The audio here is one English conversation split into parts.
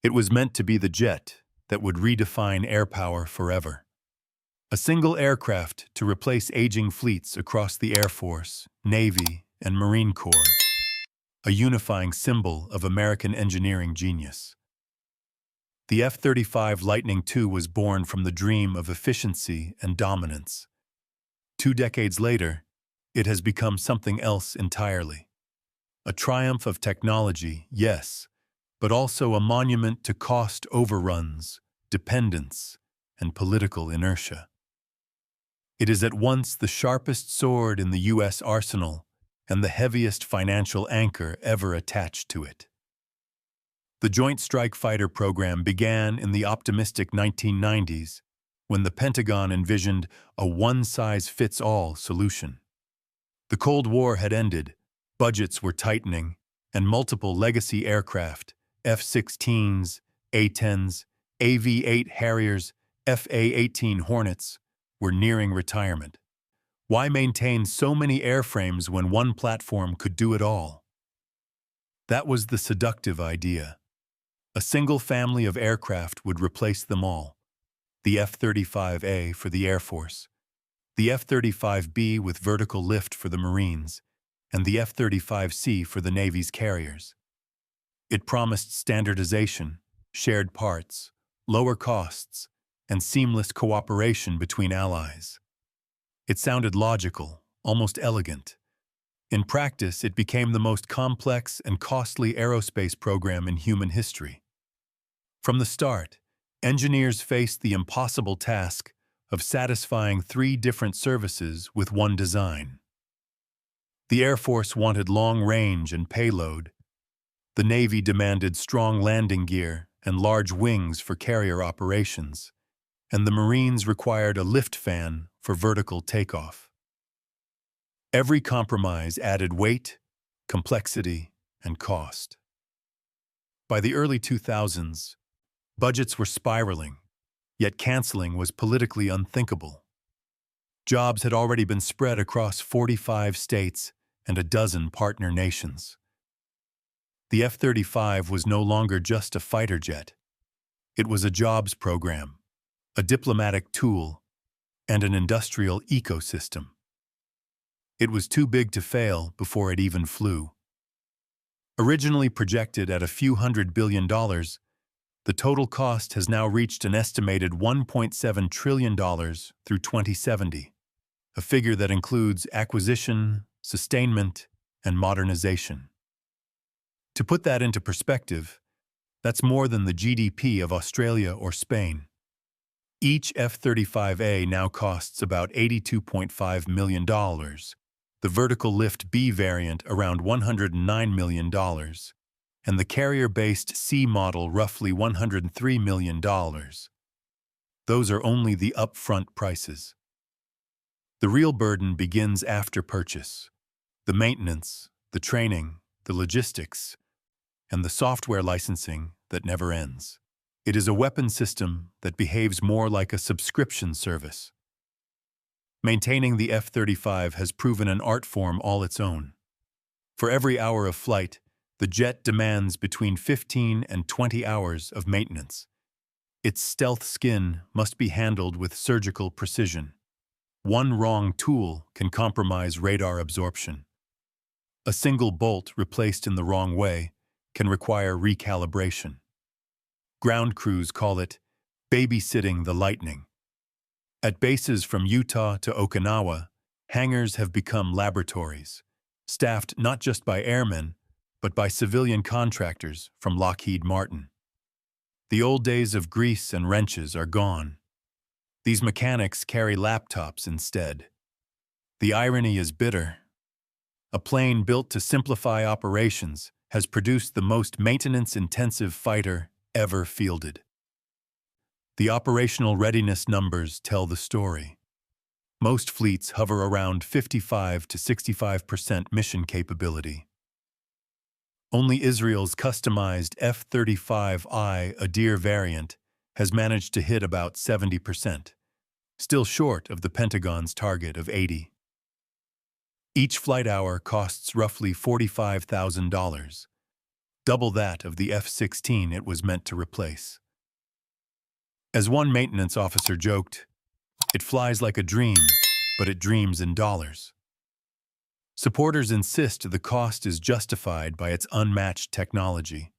It was meant to be the jet that would redefine air power forever. A single aircraft to replace aging fleets across the Air Force, Navy, and Marine Corps. A unifying symbol of American engineering genius. The F-35 Lightning II was born from the dream of efficiency and dominance. 2 decades later, it has become something else entirely. A triumph of technology, yes, but also a monument to cost overruns, dependence, and political inertia. It is at once the sharpest sword in the U.S. arsenal and the heaviest financial anchor ever attached to it. The Joint Strike Fighter program began in the optimistic 1990s when the Pentagon envisioned a one-size-fits-all solution. The Cold War had ended, budgets were tightening, and multiple legacy aircraft, F-16s, A-10s, AV-8 Harriers, FA-18 Hornets, were nearing retirement. Why maintain so many airframes when one platform could do it all? That was the seductive idea. A single family of aircraft would replace them all. The F-35A for the Air Force, the F-35B with vertical lift for the Marines, and the F-35C for the Navy's carriers. It promised standardization, shared parts, lower costs, and seamless cooperation between allies. It sounded logical, almost elegant. In practice, it became the most complex and costly aerospace program in human history. From the start, engineers faced the impossible task of satisfying 3 different services with one design. The Air Force wanted long range and payload. The Navy demanded strong landing gear and large wings for carrier operations, and the Marines required a lift fan for vertical takeoff. Every compromise added weight, complexity, and cost. By the early 2000s, budgets were spiraling, yet canceling was politically unthinkable. Jobs had already been spread across 45 states and a dozen partner nations. The F-35 was no longer just a fighter jet. It was a jobs program, a diplomatic tool, and an industrial ecosystem. It was too big to fail before it even flew. Originally projected at a few $100 billion, the total cost has now reached an estimated $1.7 trillion through 2070, a figure that includes acquisition, sustainment, and modernization. To put that into perspective, that's more than the GDP of Australia or Spain. Each F-35A now costs about $82.5 million, the vertical lift B variant around $109 million, and the carrier-based C model roughly $103 million. Those are only the upfront prices. The real burden begins after purchase. The maintenance, the training, the logistics, and the software licensing that never ends. It is a weapon system that behaves more like a subscription service. Maintaining the F-35 has proven an art form all its own. For every hour of flight, the jet demands between 15 and 20 hours of maintenance. Its stealth skin must be handled with surgical precision. One wrong tool can compromise radar absorption. A single bolt replaced in the wrong way can require recalibration. Ground crews call it babysitting the Lightning. At bases from Utah to Okinawa, hangars have become laboratories, staffed not just by airmen, but by civilian contractors from Lockheed Martin. The old days of grease and wrenches are gone. These mechanics carry laptops instead. The irony is bitter. A plane built to simplify operations has produced the most maintenance-intensive fighter ever fielded. The operational readiness numbers tell the story. Most fleets hover around 55 to 65% mission capability. Only Israel's customized F-35I Adir variant has managed to hit about 70%, still short of the Pentagon's target of 80%. Each flight hour costs roughly $45,000. double that of the F-16 it was meant to replace. As one maintenance officer joked, "It flies like a dream, but it dreams in dollars." Supporters insist the cost is justified by its unmatched technology.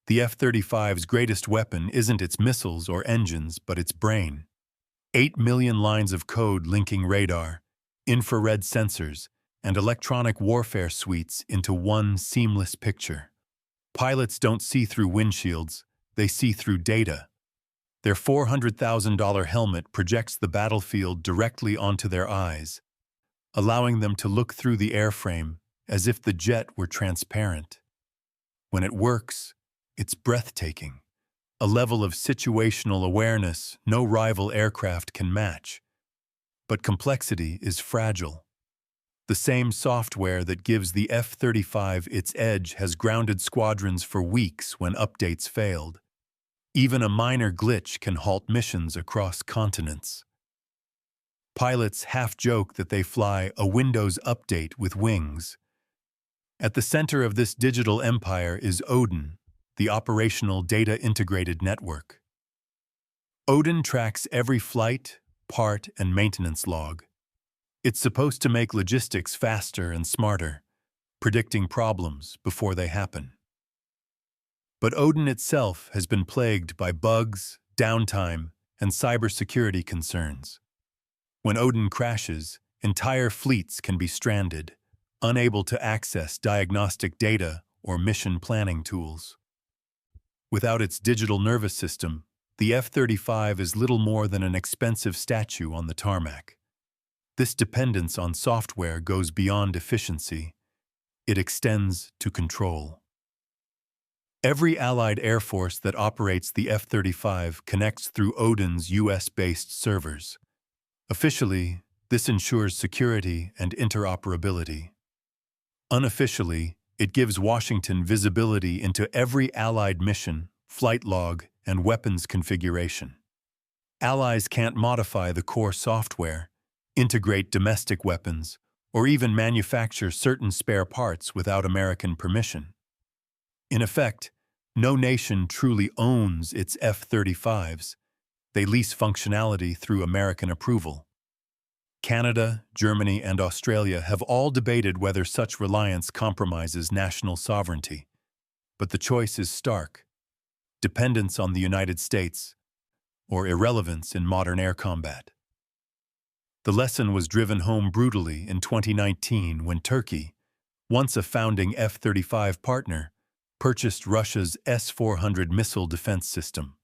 The F-35's greatest weapon isn't its missiles or engines, but its brain. 8 million lines of code linking radar, infrared sensors, and electronic warfare suites into one seamless picture. Pilots don't see through windshields, they see through data. Their $400,000 helmet projects the battlefield directly onto their eyes, allowing them to look through the airframe as if the jet were transparent. When it works, it's breathtaking, a level of situational awareness no rival aircraft can match. But complexity is fragile. The same software that gives the F-35 its edge has grounded squadrons for weeks when updates failed. Even a minor glitch can halt missions across continents. Pilots half joke that they fly a Windows update with wings. At the center of this digital empire is Odin, the operational data integrated network. Odin tracks every flight, part, and maintenance log. It's supposed to make logistics faster and smarter, predicting problems before they happen. But Odin itself has been plagued by bugs, downtime, and cybersecurity concerns. When Odin crashes, entire fleets can be stranded, unable to access diagnostic data or mission planning tools. Without its digital nervous system, the F-35 is little more than an expensive statue on the tarmac. This dependence on software goes beyond efficiency. It extends to control. Every Allied Air Force that operates the F-35 connects through Odin's US-based servers. Officially, this ensures security and interoperability. Unofficially, it gives Washington visibility into every Allied mission, flight log, and weapons configuration. Allies can't modify the core software, integrate domestic weapons, or even manufacture certain spare parts without American permission. In effect, no nation truly owns its F-35s. They lease functionality through American approval. Canada, Germany, and Australia have all debated whether such reliance compromises national sovereignty. But the choice is stark: dependence on the United States, or irrelevance in modern air combat. The lesson was driven home brutally in 2019 when Turkey, once a founding F-35 partner, purchased Russia's S-400 missile defense system.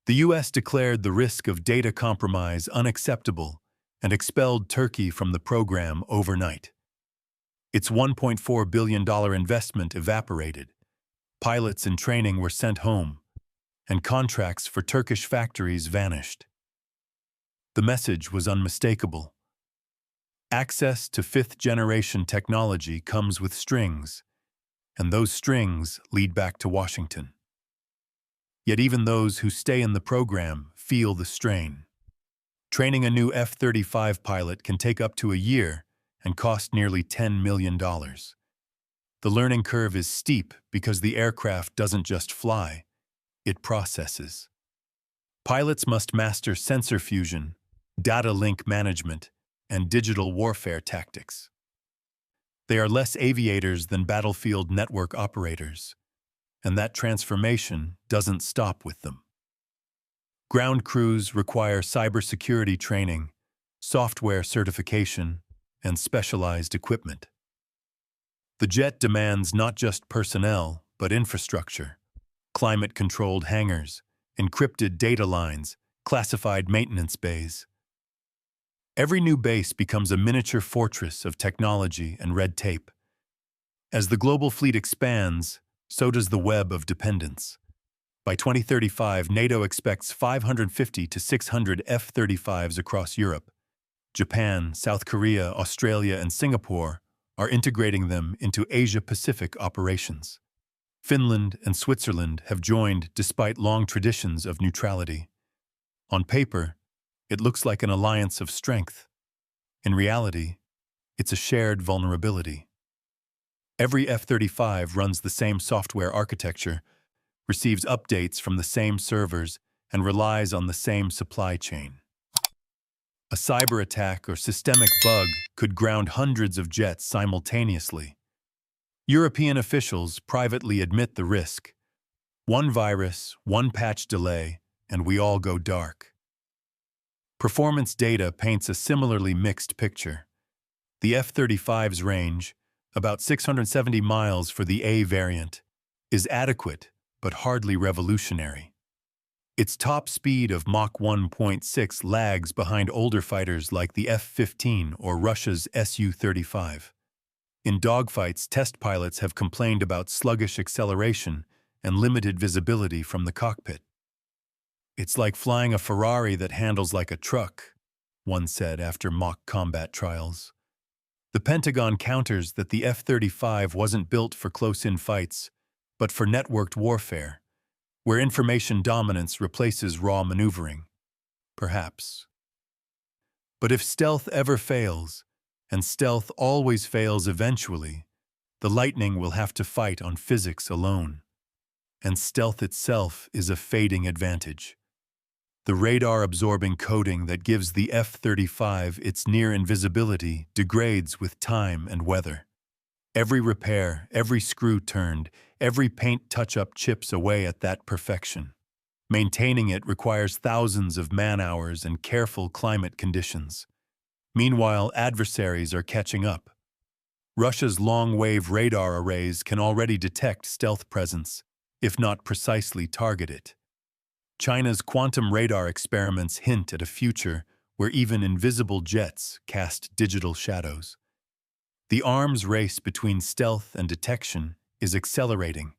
The U.S. declared the risk of data compromise unacceptable and expelled Turkey from the program overnight. Its $1.4 billion investment evaporated. Pilots in training were sent home, and contracts for Turkish factories vanished. The message was unmistakable. Access to fifth-generation technology comes with strings, and those strings lead back to Washington. Yet even those who stay in the program feel the strain. Training a new F-35 pilot can take up to a year and cost nearly $10 million. The learning curve is steep because the aircraft doesn't just fly, it processes. Pilots must master sensor fusion, data link management, and digital warfare tactics. They are less aviators than battlefield network operators, and that transformation doesn't stop with them. Ground crews require cybersecurity training, software certification, and specialized equipment. The jet demands not just personnel, but infrastructure: climate-controlled hangars, encrypted data lines, classified maintenance bays. Every new base becomes a miniature fortress of technology and red tape. As the global fleet expands, so does the web of dependence. By 2035, NATO expects 550 to 600 F-35s across Europe. Japan, South Korea, Australia, and Singapore are integrating them into Asia-Pacific operations. Finland and Switzerland have joined despite long traditions of neutrality. On paper, it looks like an alliance of strength. In reality, it's a shared vulnerability. Every F-35 runs the same software architecture, receives updates from the same servers, and relies on the same supply chain. A cyber attack or systemic bug could ground hundreds of jets simultaneously. European officials privately admit the risk. One virus, one patch delay, and we all go dark. Performance data paints a similarly mixed picture. The F-35's range, about 670 miles for the A variant, is adequate but hardly revolutionary. Its top speed of Mach 1.6 lags behind older fighters like the F-15 or Russia's Su-35. In dogfights, test pilots have complained about sluggish acceleration and limited visibility from the cockpit. "It's like flying a Ferrari that handles like a truck," one said after mock combat trials. The Pentagon counters that the F-35 wasn't built for close-in fights, but for networked warfare, where information dominance replaces raw maneuvering. Perhaps. But if stealth ever fails, and stealth always fails eventually, the Lightning will have to fight on physics alone. And stealth itself is a fading advantage. The radar-absorbing coating that gives the F-35 its near invisibility degrades with time and weather. Every repair, every screw turned, every paint touch-up chips away at that perfection. Maintaining it requires thousands of man-hours and careful climate conditions. Meanwhile, adversaries are catching up. Russia's long-wave radar arrays can already detect stealth presence, if not precisely target it. China's quantum radar experiments hint at a future where even invisible jets cast digital shadows. The arms race between stealth and detection is accelerating,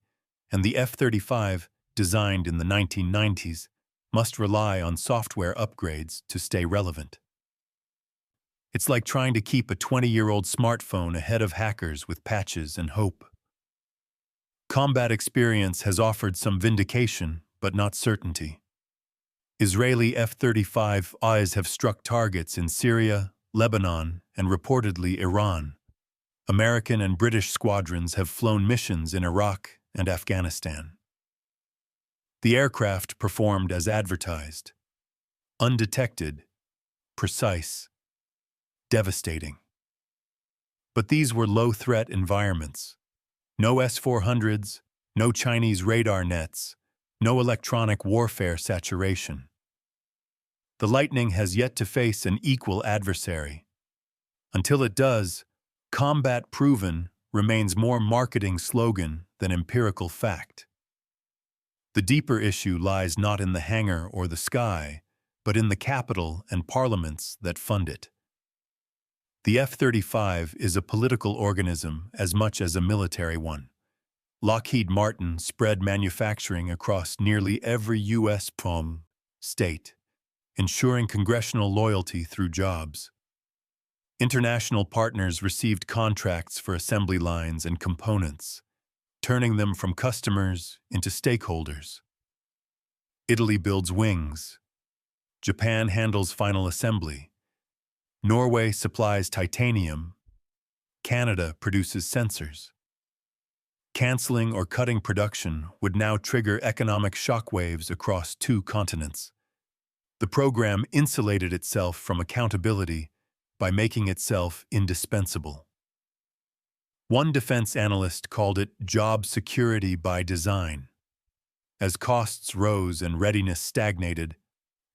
and the F-35, designed in the 1990s, must rely on software upgrades to stay relevant. It's like trying to keep a 20-year-old smartphone ahead of hackers with patches and hope. Combat experience has offered some vindication, but not certainty. Israeli F-35Is have struck targets in Syria, Lebanon, and reportedly Iran. American and British squadrons have flown missions in Iraq and Afghanistan. The aircraft performed as advertised. Undetected, precise, devastating. But these were low-threat environments. No S-400s, no Chinese radar nets, no electronic warfare saturation. The Lightning has yet to face an equal adversary. Until it does, combat proven remains more marketing slogan than empirical fact. The deeper issue lies not in the hangar or the sky, but in the capital and parliaments that fund it. The F-35 is a political organism as much as a military one. Lockheed Martin spread manufacturing across nearly every U.S. state, ensuring congressional loyalty through jobs. International partners received contracts for assembly lines and components, turning them from customers into stakeholders. Italy builds wings. Japan handles final assembly. Norway supplies titanium. Canada produces sensors. Canceling or cutting production would now trigger economic shockwaves across 2 continents. The program insulated itself from accountability by making itself indispensable. One defense analyst called it job security by design. As costs rose and readiness stagnated,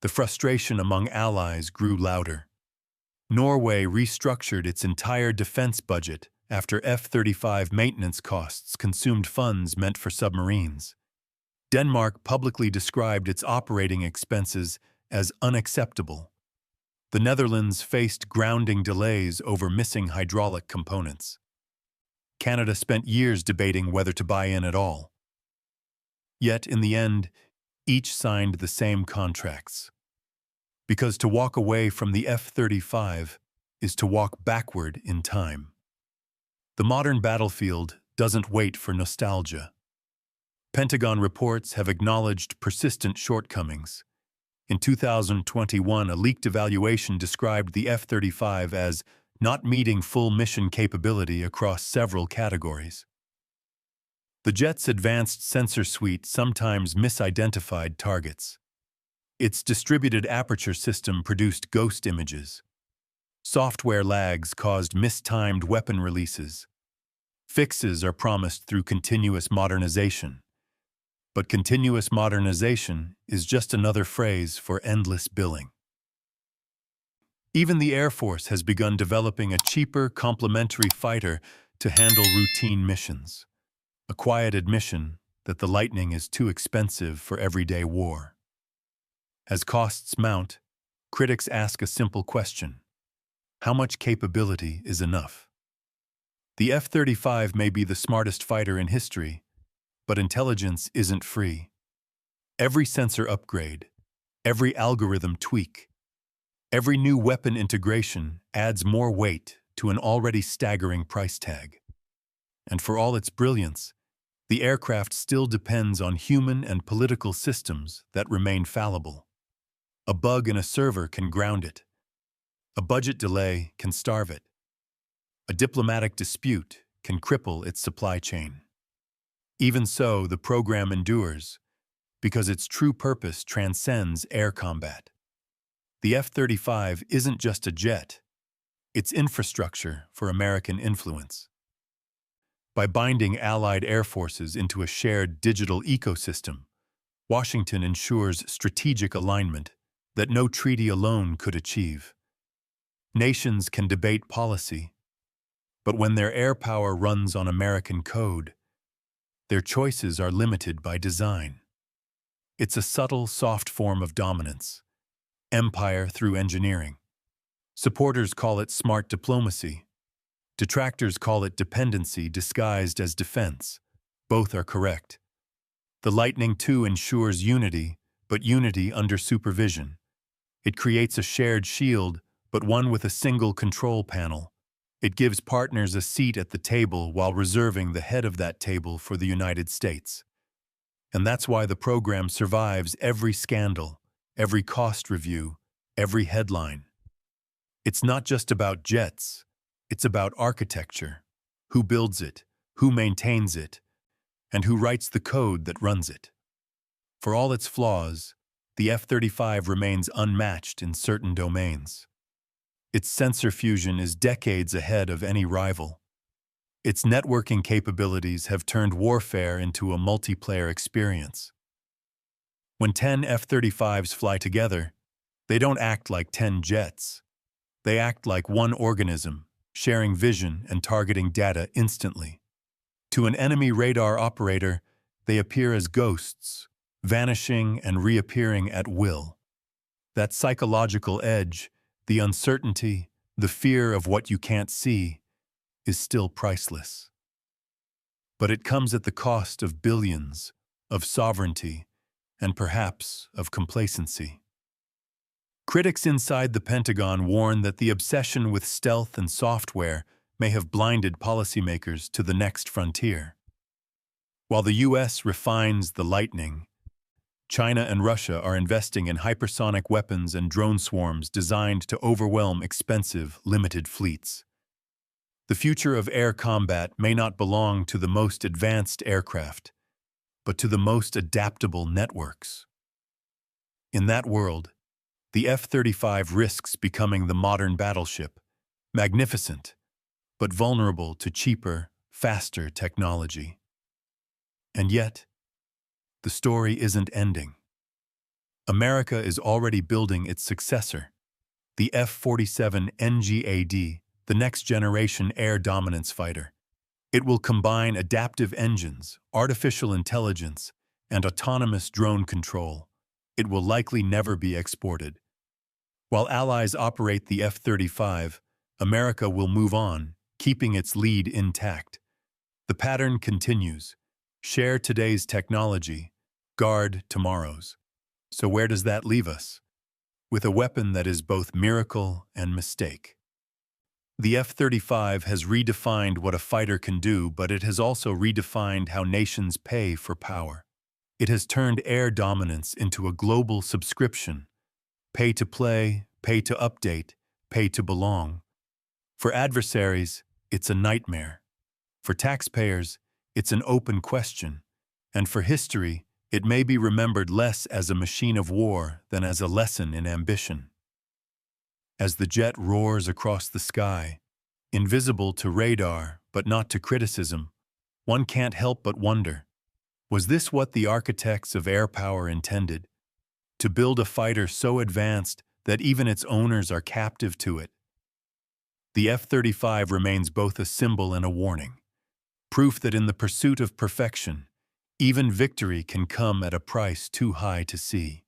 the frustration among allies grew louder. Norway restructured its entire defense budget after F-35 maintenance costs consumed funds meant for submarines. Denmark publicly described its operating expenses as unacceptable. The Netherlands faced grounding delays over missing hydraulic components. Canada spent years debating whether to buy in at all. Yet, in the end, each signed the same contracts. Because to walk away from the F-35 is to walk backward in time. The modern battlefield doesn't wait for nostalgia. Pentagon reports have acknowledged persistent shortcomings. In 2021, a leaked evaluation described the F-35 as not meeting full mission capability across several categories. The jet's advanced sensor suite sometimes misidentified targets. Its distributed aperture system produced ghost images. Software lags caused mistimed weapon releases. Fixes are promised through continuous modernization. But continuous modernization is just another phrase for endless billing. Even the Air Force has begun developing a cheaper, complementary fighter to handle routine missions. A quiet admission that the Lightning is too expensive for everyday war. As costs mount, critics ask a simple question: how much capability is enough? The F-35 may be the smartest fighter in history, but intelligence isn't free. Every sensor upgrade, every algorithm tweak, every new weapon integration adds more weight to an already staggering price tag. And for all its brilliance, the aircraft still depends on human and political systems that remain fallible. A bug in a server can ground it. A budget delay can starve it. A diplomatic dispute can cripple its supply chain. Even so, the program endures, because its true purpose transcends air combat. The F-35 isn't just a jet, it's infrastructure for American influence. By binding Allied air forces into a shared digital ecosystem, Washington ensures strategic alignment that no treaty alone could achieve. Nations can debate policy, but when their air power runs on American code, their choices are limited by design. It's a subtle, soft form of dominance. Empire through engineering. Supporters call it smart diplomacy. Detractors call it dependency disguised as defense. Both are correct. The Lightning II ensures unity, but unity under supervision. It creates a shared shield, but one with a single control panel. It gives partners a seat at the table while reserving the head of that table for the United States. And that's why the program survives every scandal, every cost review, every headline. It's not just about jets, it's about architecture, who builds it, who maintains it, and who writes the code that runs it. For all its flaws, the F-35 remains unmatched in certain domains. Its sensor fusion is decades ahead of any rival. Its networking capabilities have turned warfare into a multiplayer experience. When 10 F-35s fly together, they don't act like 10 jets. They act like one organism, sharing vision and targeting data instantly. To an enemy radar operator, they appear as ghosts, vanishing and reappearing at will. That psychological edge, the uncertainty, the fear of what you can't see, is still priceless. But it comes at the cost of billions, of sovereignty, and perhaps of complacency. Critics inside the Pentagon warn that the obsession with stealth and software may have blinded policymakers to the next frontier. While the U.S. refines the Lightning, China and Russia are investing in hypersonic weapons and drone swarms designed to overwhelm expensive, limited fleets. The future of air combat may not belong to the most advanced aircraft, but to the most adaptable networks. In that world, the F-35 risks becoming the modern battleship, magnificent, but vulnerable to cheaper, faster technology. And yet, the story isn't ending. America is already building its successor, the F-47 NGAD, the next-generation air dominance fighter. It will combine adaptive engines, artificial intelligence, and autonomous drone control. It will likely never be exported. While allies operate the F-35, America will move on, keeping its lead intact. The pattern continues. Share today's technology, guard tomorrow's. So where does that leave us? With a weapon that is both miracle and mistake. The F-35 has redefined what a fighter can do, but it has also redefined how nations pay for power. It has turned air dominance into a global subscription. Pay to play, pay to update, pay to belong. For adversaries, it's a nightmare. For taxpayers, it's an open question. And for history, it may be remembered less as a machine of war than as a lesson in ambition. As the jet roars across the sky, invisible to radar but not to criticism, one can't help but wonder, was this what the architects of air power intended? To build a fighter so advanced that even its owners are captive to it? The F-35 remains both a symbol and a warning, proof that in the pursuit of perfection, even victory can come at a price too high to see.